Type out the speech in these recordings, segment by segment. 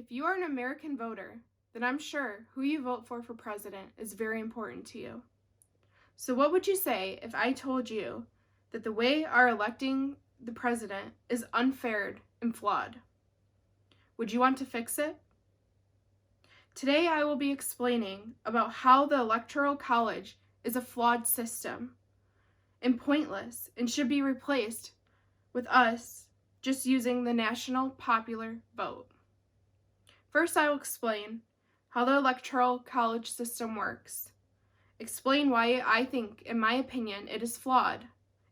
If you are an American voter, then I'm sure who you vote for president is very important to you. So what would you say if I told you that the way our electing the president is unfair and flawed? Would you want to fix it? Today I will be explaining about how the Electoral College is a flawed system and pointless and should be replaced with us just using the national popular vote. First, I will explain how the Electoral College system works, explain why I think, in my opinion, it is flawed,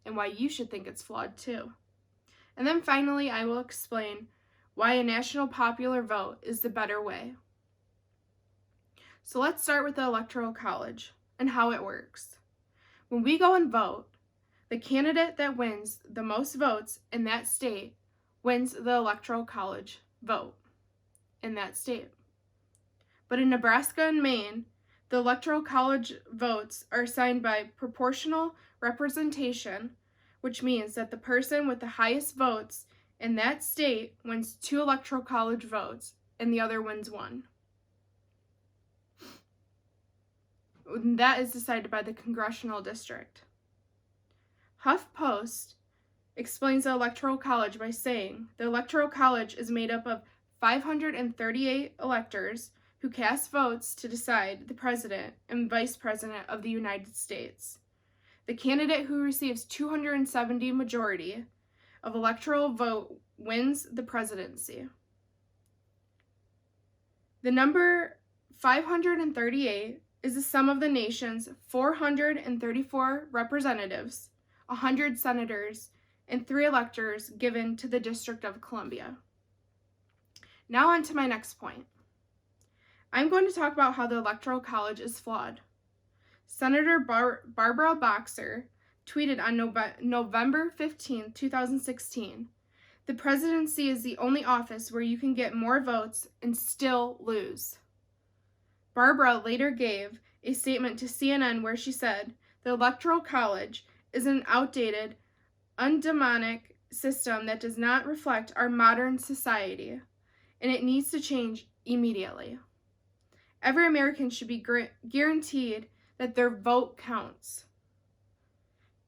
and why you should think it's flawed too. And then finally, I will explain why a national popular vote is the better way. So let's start with the Electoral College and how it works. When we go and vote, the candidate that wins the most votes in that state wins the Electoral College vote in that state. But in Nebraska and Maine, the Electoral College votes are assigned by proportional representation, which means that the person with the highest votes in that state wins 2 Electoral College votes and the other wins 1. That is decided by the congressional district. HuffPost explains the Electoral College by saying the Electoral College is made up of 538 electors who cast votes to decide the president and vice president of the United States. The candidate who receives 270 majority of electoral vote wins the presidency. The number 538 is the sum of the nation's 434 representatives, 100 senators, and 3 electors given to the District of Columbia. Now on to my next point. I'm going to talk about how the Electoral College is flawed. Senator Barbara Boxer tweeted on November 15, 2016, "The presidency is the only office where you can get more votes and still lose." Barbara later gave a statement to CNN where she said, "The Electoral College is an outdated, undemonic system that does not reflect our modern society, and it needs to change immediately. Every American should be guaranteed that their vote counts."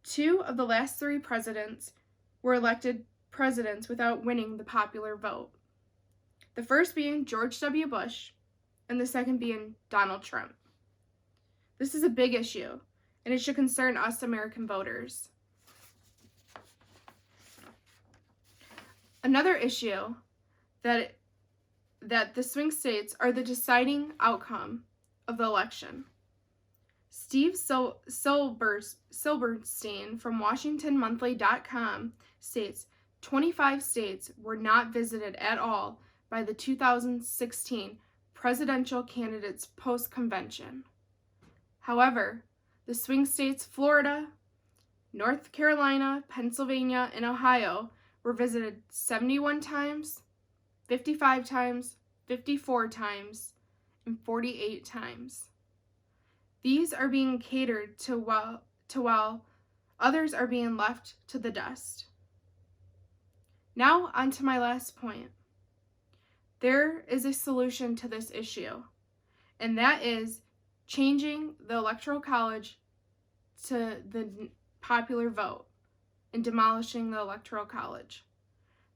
2 of the last 3 presidents were elected presidents without winning the popular vote. The first being George W. Bush, and the second being Donald Trump. This is a big issue, and it should concern us American voters. Another issue that the swing states are the deciding outcome of the election. Steve Silberstein from WashingtonMonthly.com states 25 states were not visited at all by the 2016 presidential candidates post-convention. However, the swing states Florida, North Carolina, Pennsylvania, and Ohio were visited 71 times, 55 times, 54 times, and 48 times. These are being catered to while others are being left to the dust. Now on to my last point. There is a solution to this issue, and that is changing the Electoral College to the popular vote and demolishing the Electoral College.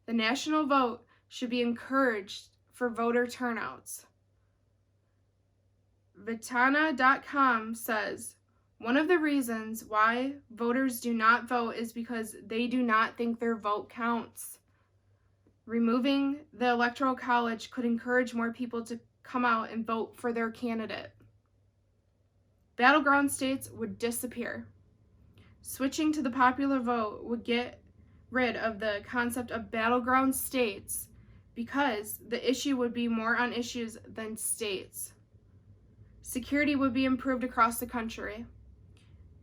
The national vote should be encouraged for voter turnouts. Vitana.com says, "One of the reasons why voters do not vote is because they do not think their vote counts. Removing the Electoral College could encourage more people to come out and vote for their candidate. Battleground states would disappear. Switching to the popular vote would get rid of the concept of battleground states because the issue would be more on issues than states. Security would be improved across the country.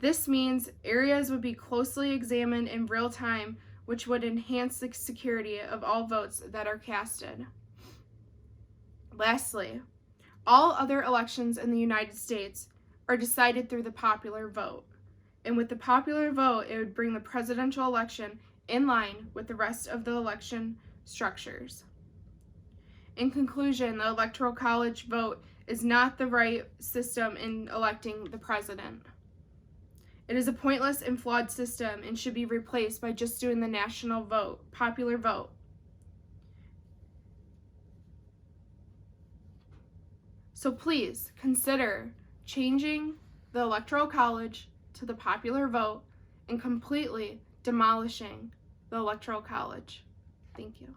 This means areas would be closely examined in real time, which would enhance the security of all votes that are casted. Lastly, all other elections in the United States are decided through the popular vote. And with the popular vote, it would bring the presidential election in line with the rest of the election structures. In conclusion, the Electoral College vote is not the right system in electing the president. It is a pointless and flawed system and should be replaced by just doing the national vote, popular vote. So please consider changing the Electoral College to the popular vote and completely demolishing the Electoral College. Thank you.